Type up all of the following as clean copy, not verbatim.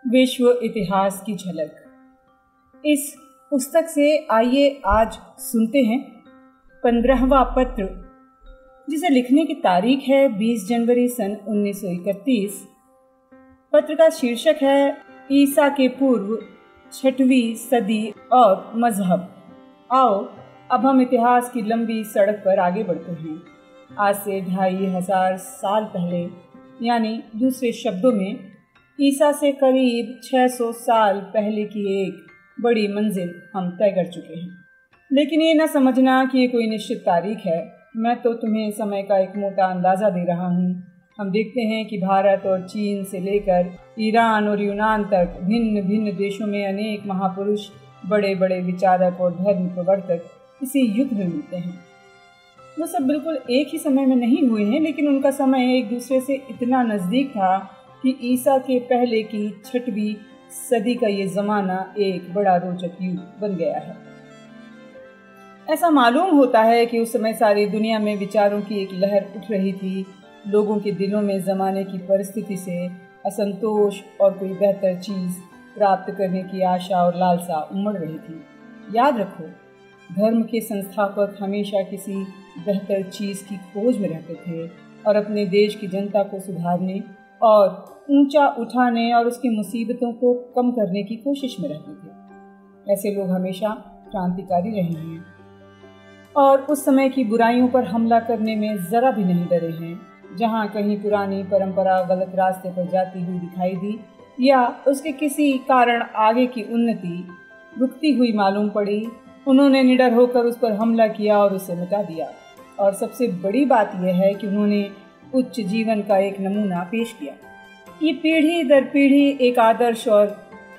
विश्व इतिहास की झलक। इस पुस्तक से आइए आज सुनते हैं 15वां पत्र, जिसे लिखने की तारीख है 20 जनवरी सन 1931। पत्र का शीर्षक है ईसा के पूर्व 6वीं सदी और मजहब। आओ अब हम इतिहास की लंबी सड़क पर आगे बढ़ते हैं। आज से 2500 साल पहले, यानी दूसरे शब्दों में ईसा से करीब 600 साल पहले की एक बड़ी मंजिल हम तय कर चुके हैं। लेकिन ये न समझना कि ये कोई निश्चित तारीख है। मैं तो तुम्हें समय का एक मोटा अंदाज़ा दे रहा हूँ। हम देखते हैं कि भारत और चीन से लेकर ईरान और यूनान तक भिन्न भिन्न देशों में अनेक महापुरुष, बड़े बड़े विचारक और धर्म प्रवर्तक इसी युग में मिलते हैं। वो सब बिल्कुल एक ही समय में नहीं हुए हैं, लेकिन उनका समय एक दूसरे से इतना नज़दीक था कि ईसा के पहले की 6वीं सदी का ये ज़माना एक बड़ा रोचक युग बन गया है। ऐसा मालूम होता है कि उस समय सारी दुनिया में विचारों की एक लहर उठ रही थी। लोगों के दिलों में ज़माने की परिस्थिति से असंतोष और कोई बेहतर चीज़ प्राप्त करने की आशा और लालसा उमड़ रही थी। याद रखो, धर्म के संस्थापक हमेशा किसी बेहतर चीज़ की खोज में रहते थे और अपने देश की जनता को सुधारने और ऊंचा उठाने और उसकी मुसीबतों को कम करने की कोशिश में रहते थे। ऐसे लोग हमेशा क्रांतिकारी रहे हैं और उस समय की बुराइयों पर हमला करने में ज़रा भी नहीं डरे हैं। जहाँ कहीं पुरानी परंपरा गलत रास्ते पर जाती हुई दिखाई दी या उसके किसी कारण आगे की उन्नति रुकती हुई मालूम पड़ी, उन्होंने निडर होकर उस पर हमला किया और उसे मिटा दिया। और सबसे बड़ी बात यह है कि उन्होंने उच्च जीवन का एक नमूना पेश किया। ये पीढ़ी दर पीढ़ी एक आदर्श और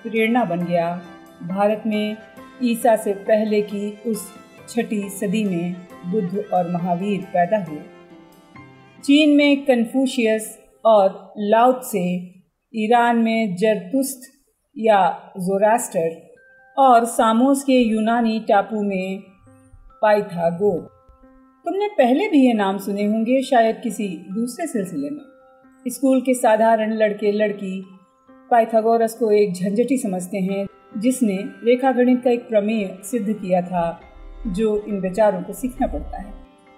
प्रेरणा बन गया। भारत में ईसा से पहले की उस 6वीं सदी में बुद्ध और महावीर पैदा हुए। चीन में कन्फ्यूशियस और लाओ त्से, ईरान में जरतुस्त या ज़ोरास्टर और सामोस के यूनानी टापू में पाइथागोर। तुमने पहले भी ये नाम सुने होंगे, शायद किसी दूसरे सिलसिले में। स्कूल के साधारण लड़के लड़की पाइथागोरस को एक झंझटी समझते हैं, जिसने रेखागणित का एक प्रमेय सिद्ध किया था जो इन बेचारों को सीखना पड़ता है।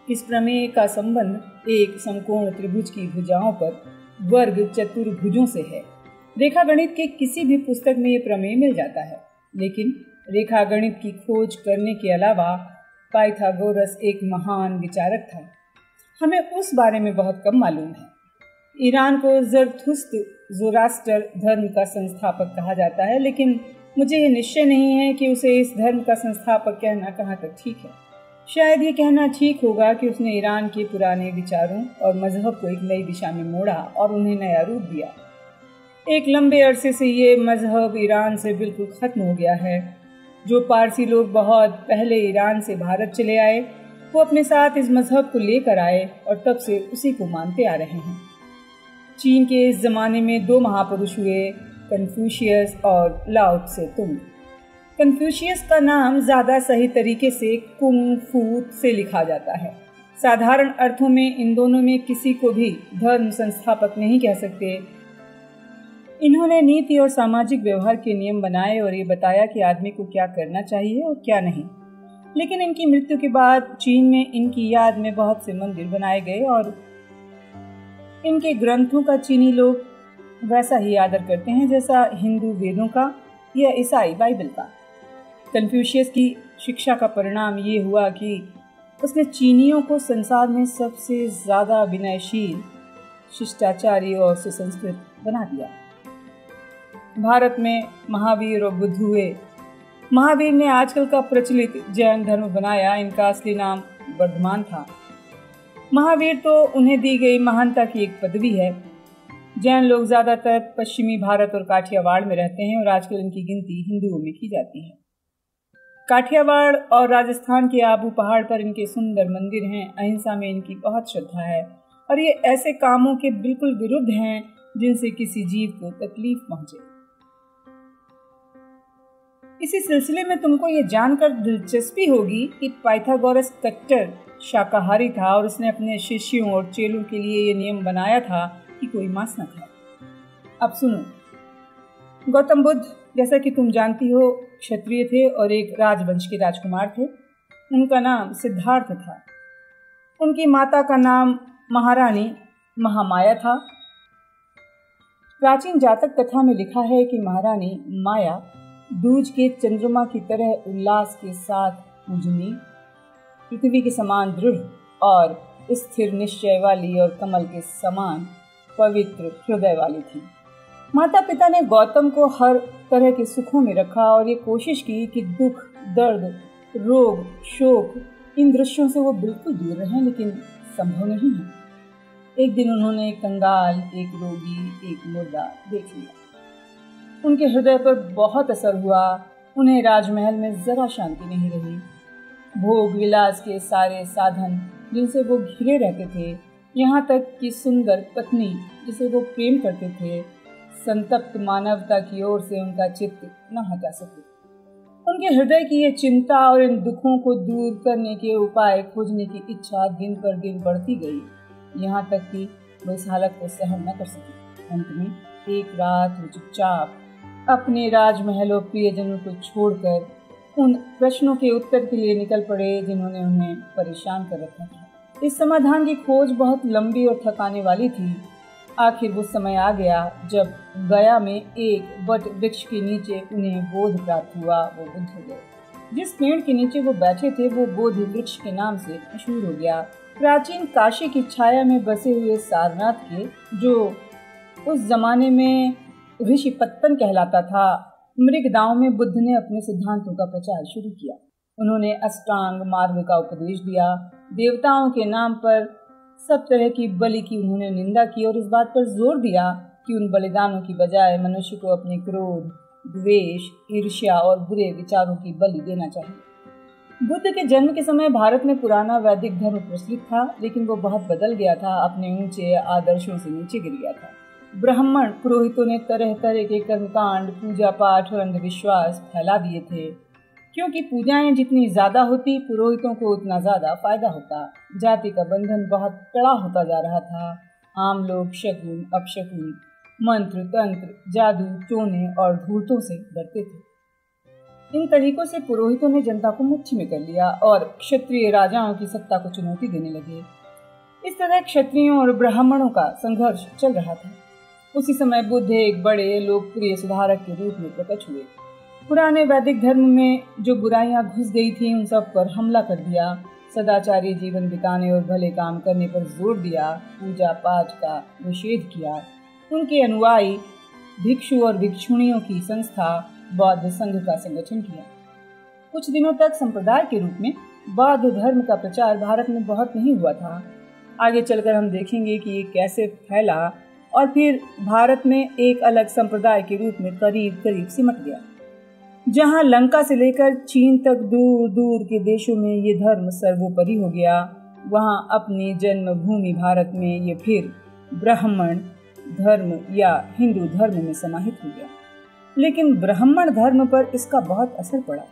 इस प्रमेय का संबंध एक समकोण त्रिभुज की भुजाओं पर वर्ग चतुर्भुजों से है। रेखागणित के किसी भी पुस्तक में ये प्रमेय मिल जाता है, लेकिन रेखागणित की खोज करने के अलावा पाइथागोरस एक महान विचारक था। हमें उस बारे में बहुत कम मालूम है। ईरान को ज़रथुस्त ज़ोरास्टर धर्म का संस्थापक कहा जाता है, लेकिन मुझे ये निश्चय नहीं है कि उसे इस धर्म का संस्थापक कहना कहाँ तक ठीक है। शायद ये कहना ठीक होगा कि उसने ईरान के पुराने विचारों और मजहब को एक नई दिशा में मोड़ा और उन्हें नया रूप दिया। एक लंबे अरसे से ये मजहब ईरान से बिल्कुल ख़त्म हो गया है। जो पारसी लोग बहुत पहले ईरान से भारत चले आए, वो अपने साथ इस मजहब को लेकर आए और तब से उसी को मानते आ रहे हैं। चीन के इस ज़माने में 2 महापुरुष हुए, कन्फ्यूशियस और लाओ त्से तुंग। कन्फ्यूशियस का नाम ज़्यादा सही तरीके से कुंग फू से लिखा जाता है। साधारण अर्थों में इन दोनों में किसी को भी धर्म संस्थापक नहीं कह सकते। इन्होंने नीति और सामाजिक व्यवहार के नियम बनाए और ये बताया कि आदमी को क्या करना चाहिए और क्या नहीं। लेकिन इनकी मृत्यु के बाद चीन में इनकी याद में बहुत से मंदिर बनाए गए और इनके ग्रंथों का चीनी लोग वैसा ही आदर करते हैं जैसा हिंदू वेदों का या ईसाई बाइबल का। कन्फ्यूशियस की शिक्षा का परिणाम ये हुआ कि उसने चीनियों को संसार में सबसे ज़्यादा विनयशील, शिष्टाचारी और सुसंस्कृत बना दिया। भारत में महावीर और बुद्ध हुए। महावीर ने आजकल का प्रचलित जैन धर्म बनाया। इनका असली नाम वर्धमान था। महावीर तो उन्हें दी गई महानता की एक पदवी है। जैन लोग ज़्यादातर पश्चिमी भारत और काठियावाड़ में रहते हैं और आजकल इनकी गिनती हिंदुओं में की जाती है। काठियावाड़ और राजस्थान के आबू पहाड़ पर इनके सुंदर मंदिर हैं। अहिंसा में इनकी बहुत श्रद्धा है और ये ऐसे कामों के बिल्कुल विरुद्ध हैं जिनसे किसी जीव को तकलीफ पहुंचे। इसी सिलसिले में तुमको ये जानकर दिलचस्पी होगी कि पाइथागोरस कट्टर शाकाहारी था और उसने अपने शिष्यों और चेलों के लिए ये नियम बनाया था कि कोई मांस न खाए। अब सुनो, गौतम बुद्ध, जैसा कि तुम जानती हो, क्षत्रिय थे और एक राजवंश के राजकुमार थे। उनका नाम सिद्धार्थ था। उनकी माता का नाम महारानी महामाया था। प्राचीन जातक कथा में लिखा है कि महारानी माया दूज के चंद्रमा की तरह उल्लास के साथ पूजनी, पृथ्वी के समान दृढ़ और स्थिर निश्चय वाली और कमल के समान पवित्र हृदय वाली थी। माता पिता ने गौतम को हर तरह के सुखों में रखा और ये कोशिश की कि दुख, दर्द, रोग, शोक, इन दृश्यों से वो बिल्कुल दूर रहें, लेकिन संभव नहीं है। एक दिन उन्होंने एक कंगाल, एक रोगी, एक मुर्दा देख लिया। उनके हृदय पर बहुत असर हुआ। उन्हें राजमहल में जरा शांति नहीं रही। भोग विलास के सारे साधन जिनसे वो घिरे रहते थे, यहाँ तक कि सुंदर पत्नी जिसे वो प्रेम करते थे, संतप्त मानवता की ओर से उनका चित्त न हटा सके। उनके हृदय की ये चिंता और इन दुखों को दूर करने के उपाय खोजने की इच्छा दिन पर दिन बढ़ती गई, यहाँ तक कि वो इस हालत को सहन न कर सके। अंत में एक रात वो चुपचाप अपने राजमहल और प्रियजनों को छोड़कर उन प्रश्नों के उत्तर के लिए निकल पड़े जिन्होंने उन्हें परेशान कर रखा था। इस समाधान की खोज बहुत लंबी और थकाने वाली थी। आखिर वो समय आ गया जब गया में एक वट वृक्ष के नीचे उन्हें बोध प्राप्त हुआ। वो बुद्ध हो गए। जिस पेड़ के नीचे वो बैठे थे वो बोध वृक्ष के नाम से मशहूर हो गया। प्राचीन काशी की छाया में बसे हुए सारनाथ के, जो उस जमाने में ऋषि पत्तन कहलाता था, मृगदाओं में बुद्ध ने अपने सिद्धांतों का प्रचार शुरू किया। उन्होंने अष्टांग मार्ग का उपदेश दिया। देवताओं के नाम पर सब तरह की बलि की उन्होंने निंदा की और इस बात पर जोर दिया कि उन बलिदानों की बजाय मनुष्य को अपने क्रोध, द्वेष, ईर्ष्या और बुरे विचारों की बलि देना चाहिए। बुद्ध के जन्म के समय भारत में पुराना वैदिक धर्म प्रचलित था, लेकिन वो बहुत बदल गया था, अपने ऊंचे आदर्शों से नीचे गिर गया था। ब्राह्मण पुरोहितों ने तरह तरह के कर्मकांड, पूजा पाठ और अंधविश्वास फैला दिए थे। क्योंकि पूजाएं जितनी ज्यादा होती, पुरोहितों को उतना ज्यादा फायदा होता। जाति का बंधन बहुत कड़ा होता जा रहा था। आम लोग शकुन, अपशकुन, मंत्र, तंत्र, जादू, टोने और धूर्तों से डरते थे। इन तरीकों से पुरोहितों ने जनता को मुट्ठी में कर लिया और क्षत्रिय राजाओं की सत्ता को चुनौती देने लगे। इस तरह क्षत्रियों और ब्राह्मणों का संघर्ष चल रहा था। उसी समय बुद्ध एक बड़े लोकप्रिय सुधारक के रूप में प्रकट हुए। पुराने वैदिक धर्म में जो बुराइयां घुस गई थी उन सब पर हमला कर दिया। सदाचारी जीवन बिताने और भले काम करने पर जोर दिया। पूजा पाठ का निषेध किया। उनके अनुयायी भिक्षु और भिक्षुणियों की संस्था बौद्ध संघ का संगठन किया। कुछ दिनों तक संप्रदाय के रूप में बौद्ध धर्म का प्रचार भारत में बहुत नहीं हुआ था। आगे चलकर हम देखेंगे कि ये कैसे फैला और फिर भारत में एक अलग संप्रदाय के रूप में करीब करीब सिमट गया। जहां लंका से लेकर चीन तक दूर दूर के देशों में ये धर्म सर्वोपरि हो गया, वहां अपनी जन्मभूमि भारत में ये फिर ब्राह्मण धर्म या हिंदू धर्म में समाहित हो गया। लेकिन ब्राह्मण धर्म पर इसका बहुत असर पड़ा।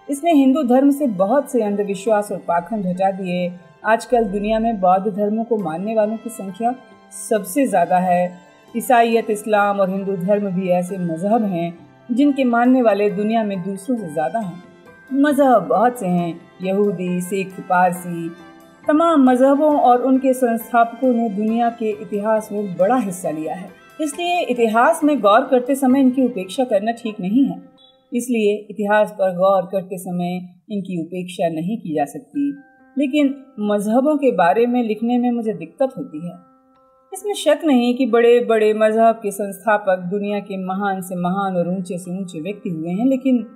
इसने हिंदू धर्म से बहुत से अंधविश्वास और पाखंड हटा दिए। आजकल दुनिया में बौद्ध धर्मों को मानने वालों की संख्या सबसे ज्यादा है। ईसाईयत, इस्लाम और हिंदू धर्म भी ऐसे मजहब हैं जिनके मानने वाले दुनिया में दूसरों से ज्यादा हैं। मजहब बहुत से हैं, यहूदी, सिख, पारसी। तमाम मजहबों और उनके संस्थापकों ने दुनिया के इतिहास में बड़ा हिस्सा लिया है। इसलिए इतिहास में गौर करते समय इनकी उपेक्षा करना ठीक नहीं है। इसलिए इतिहास पर गौर करते समय इनकी उपेक्षा नहीं की जा सकती। लेकिन मजहबों के बारे में लिखने में मुझे दिक्कत होती है। इसमें शक नहीं कि बड़े बड़े मजहब के संस्थापक दुनिया के महान से महान और ऊंचे से ऊंचे व्यक्ति हुए हैं, लेकिन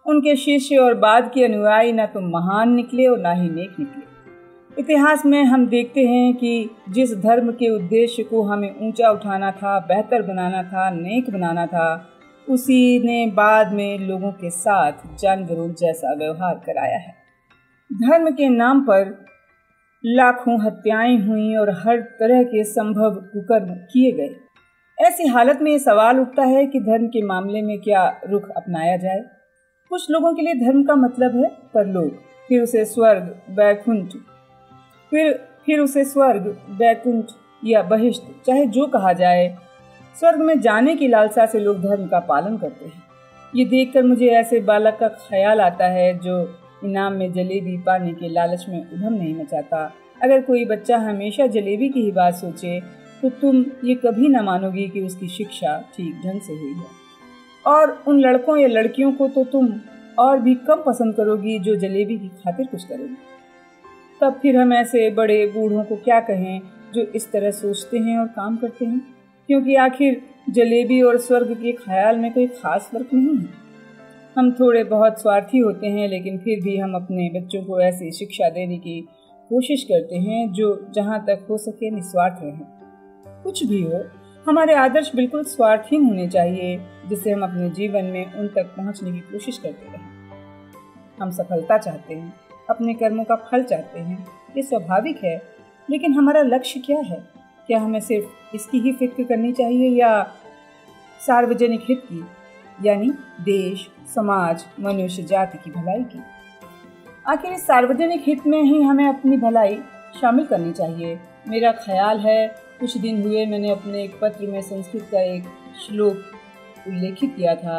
उनके शिष्य और बाद के अनुयायी न तो महान निकले और न ही नेक निकले। इतिहास में हम देखते हैं कि जिस धर्म के उद्देश्य को हमें ऊंचा उठाना था, बेहतर बनाना था, नेक बनाना था, उसी ने बाद में लोगों के साथ जानवरों जैसा व्यवहार कराया है। धर्म के नाम पर लाखों हत्याएं हुई और हर तरह के संभव कुकर्म किए गए। ऐसी हालत में ये सवाल उठता है कि धर्म के मामले में क्या रुख अपनाया जाए। कुछ लोगों के लिए धर्म का मतलब है परलोक, फिर उसे स्वर्ग, वैकुंठ, फिर उसे स्वर्ग, वैकुंठ या बहिष्ठ, चाहे जो कहा जाए, स्वर्ग में जाने की लालसा से लोग धर्म का पालन करते हैं। ये देखकर मुझे ऐसे बालक का ख्याल आता है जो इनाम में जलेबी पाने के लालच में उधम नहीं मचाता। अगर कोई बच्चा हमेशा जलेबी की ही बात सोचे तो तुम ये कभी न मानोगी कि उसकी शिक्षा ठीक ढंग से हुई है। और उन लड़कों या लड़कियों को तो तुम और भी कम पसंद करोगी जो जलेबी की खातिर कुछ करेंगे। तब फिर हम ऐसे बड़े बूढ़ों को क्या कहें जो इस तरह सोचते हैं और काम करते हैं, क्योंकि आखिर जलेबी और स्वर्ग के ख्याल में कोई खास फर्क नहीं है। हम थोड़े बहुत स्वार्थी होते हैं, लेकिन फिर भी हम अपने बच्चों को ऐसी शिक्षा देने की कोशिश करते हैं जो जहाँ तक हो सके निस्वार्थ रहें। कुछ भी हो, हमारे आदर्श बिल्कुल स्वार्थहीन होने चाहिए, जिससे हम अपने जीवन में उन तक पहुँचने की कोशिश करते रहें। हम सफलता चाहते हैं, अपने कर्मों का फल चाहते हैं, ये स्वाभाविक है, लेकिन हमारा लक्ष्य क्या है? क्या हमें सिर्फ इसकी ही फिक्र करनी चाहिए या सार्वजनिक हित की, यानी देश, समाज, मनुष्य जाति की भलाई की? आखिर इस सार्वजनिक हित में ही हमें अपनी भलाई शामिल करनी चाहिए। मेरा ख्याल है कुछ दिन हुए मैंने अपने एक पत्र में संस्कृत का एक श्लोक उल्लेखित किया था।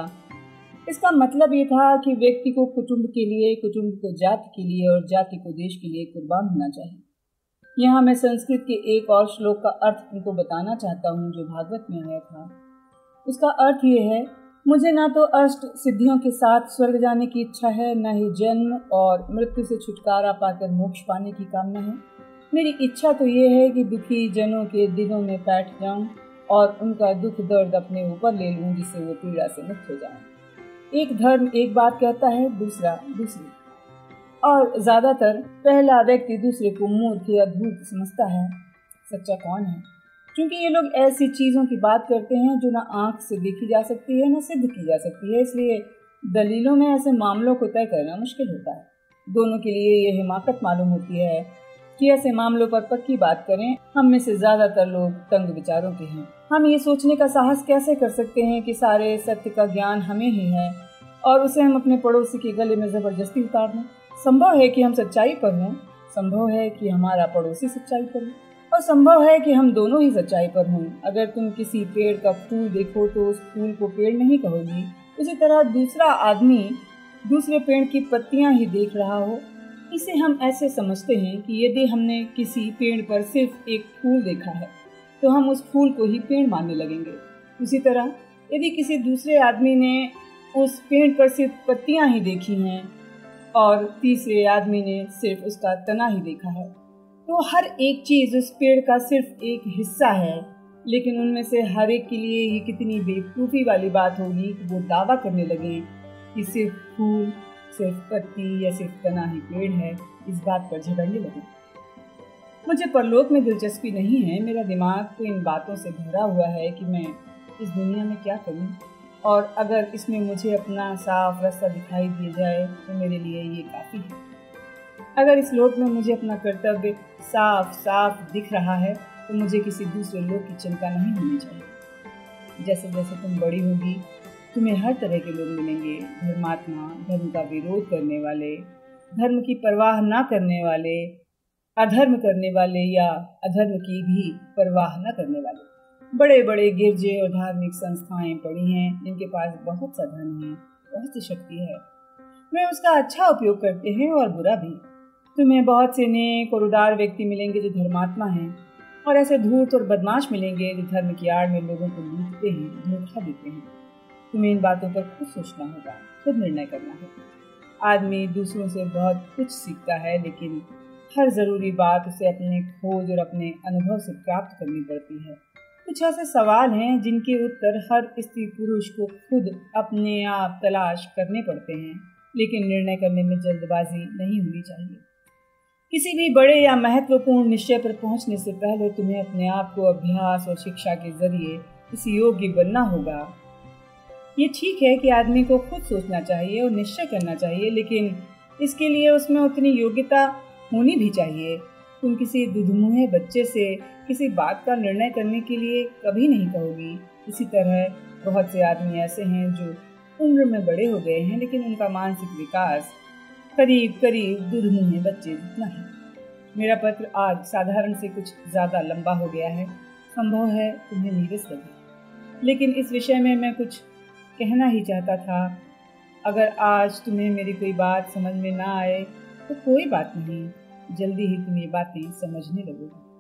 इसका मतलब ये था कि व्यक्ति को कुटुंब के लिए, कुटुंब को जाति के लिए और जाति को देश के लिए कुर्बान होना चाहिए। यहाँ मैं संस्कृत के एक और श्लोक का अर्थ तुमको बताना चाहता हूँ जो भागवत में आया था। उसका अर्थ ये है, मुझे ना तो अष्ट सिद्धियों के साथ स्वर्ग जाने की इच्छा है, न ही जन्म और मृत्यु से छुटकारा पाकर मोक्ष पाने की कामना है। मेरी इच्छा तो ये है कि दुखी जनों के दिलों में बैठ जाऊं और उनका दुख दर्द अपने ऊपर ले लूं, जिससे वो पीड़ा से मुक्त हो जाएं। एक धर्म एक बात कहता है, दूसरा दूसरी, और ज्यादातर पहला व्यक्ति दूसरे को मूर्ख या धूर्त समझता है। सच्चा कौन है? क्योंकि ये लोग ऐसी चीजों की बात करते हैं जो ना आंख से देखी जा सकती है, ना सिद्ध की जा सकती है, इसलिए दलीलों में ऐसे मामलों को तय करना मुश्किल होता है। दोनों के लिए ये हिमाकत मालूम होती है कि ऐसे मामलों पर पक्की बात करें। हम में से ज्यादातर लोग तंग विचारों के हैं। हम ये सोचने का साहस कैसे कर सकते हैं कि सारे सत्य का ज्ञान हमें ही है और उसे हम अपने पड़ोसी के गले में जबरदस्ती उतार दें। संभव है कि हम सच्चाई पर हों, संभव है कि हमारा पड़ोसी सच्चाई पर हो, और संभव है कि हम दोनों ही सच्चाई पर हों। अगर तुम किसी पेड़ का फूल देखो तो उस फूल को पेड़ नहीं कहोगी, उसी तरह दूसरा आदमी दूसरे पेड़ की पत्तियां ही देख रहा हो। इसे हम ऐसे समझते हैं कि यदि हमने किसी पेड़ पर सिर्फ एक फूल देखा है तो हम उस फूल को ही पेड़ मानने लगेंगे। उसी तरह यदि किसी दूसरे आदमी ने उस पेड़ पर सिर्फ पत्तियां ही देखी हैं और तीसरे आदमी ने सिर्फ उसका तना ही देखा है, तो हर एक चीज उस पेड़ का सिर्फ एक हिस्सा है। लेकिन उनमें से हर एक के लिए ये कितनी बेवकूफ़ी वाली बात होगी कि वो दावा करने लगे कि सिर्फ फूल, सिर्फ पत्ती या सिर्फ तना ही पेड़ है। इस बात पर झगड़ने लगे। मुझे परलोक में दिलचस्पी नहीं है। मेरा दिमाग तो इन बातों से भरा हुआ है कि मैं इस दुनिया में क्या करूं, और अगर इसमें मुझे अपना साफ रास्ता दिखाई दिया जाए तो मेरे लिए ये काफ़ी है। अगर इस लोक में मुझे अपना कर्तव्य साफ साफ दिख रहा है तो मुझे किसी दूसरे लोक की चिंता नहीं होनी चाहिए। जैसे जैसे तुम बड़ी होगी तुम्हें हर तरह के लोग मिलेंगे, धर्मात्मा, धर्म का विरोध करने वाले, धर्म की परवाह ना करने वाले, अधर्म करने वाले या अधर्म की भी परवाह न करने वाले। बड़े बड़े गिरजे और धार्मिक संस्थाएं पड़ी हैं जिनके पास बहुत सा धन है, बहुत सी शक्ति है। वे उसका अच्छा उपयोग करते हैं और बुरा भी। तुम्हें बहुत से नेक और उदार व्यक्ति मिलेंगे जो धर्मात्मा हैं, और ऐसे धूर्त और बदमाश मिलेंगे जो धर्म की आड़ में लोगों को लूटते हैं, धोखा देते हैं। तुम्हें इन बातों पर खुद सोचना होगा, खुद निर्णय करना होगा। आदमी दूसरों से बहुत कुछ सीखता है, लेकिन हर जरूरी बात उसे अपने खोज और अपने अनुभव से प्राप्त करनी पड़ती है। कुछ ऐसे सवाल हैं जिनके उत्तर हर स्त्री पुरुष को खुद अपने आप तलाश करने पड़ते हैं, लेकिन निर्णय करने में जल्दबाजी नहीं होनी चाहिए। किसी भी बड़े या महत्वपूर्ण निश्चय पर पहुंचने से पहले तुम्हें अपने आप को अभ्यास और शिक्षा के जरिए इस योग्य बनना होगा। ये ठीक है कि आदमी को खुद सोचना चाहिए और निश्चय करना चाहिए, लेकिन इसके लिए उसमें उतनी योग्यता होनी भी चाहिए। तुम किसी दुधमुहे बच्चे से किसी बात का निर्णय करने के लिए कभी नहीं कहोगी। इसी तरह बहुत से आदमी ऐसे हैं जो उम्र में बड़े हो गए हैं, लेकिन उनका मानसिक विकास करीब करीब दुधमुहे बच्चे जितना है। मेरा पत्र आज साधारण से कुछ ज़्यादा लंबा हो गया है। संभव है तुम्हें नीरस लगे। लेकिन इस विषय में मैं कुछ कहना ही चाहता था। अगर आज तुम्हें मेरी कोई बात समझ में ना आए तो कोई बात नहीं, जल्दी ही तुम ये बातें समझने लगोगे।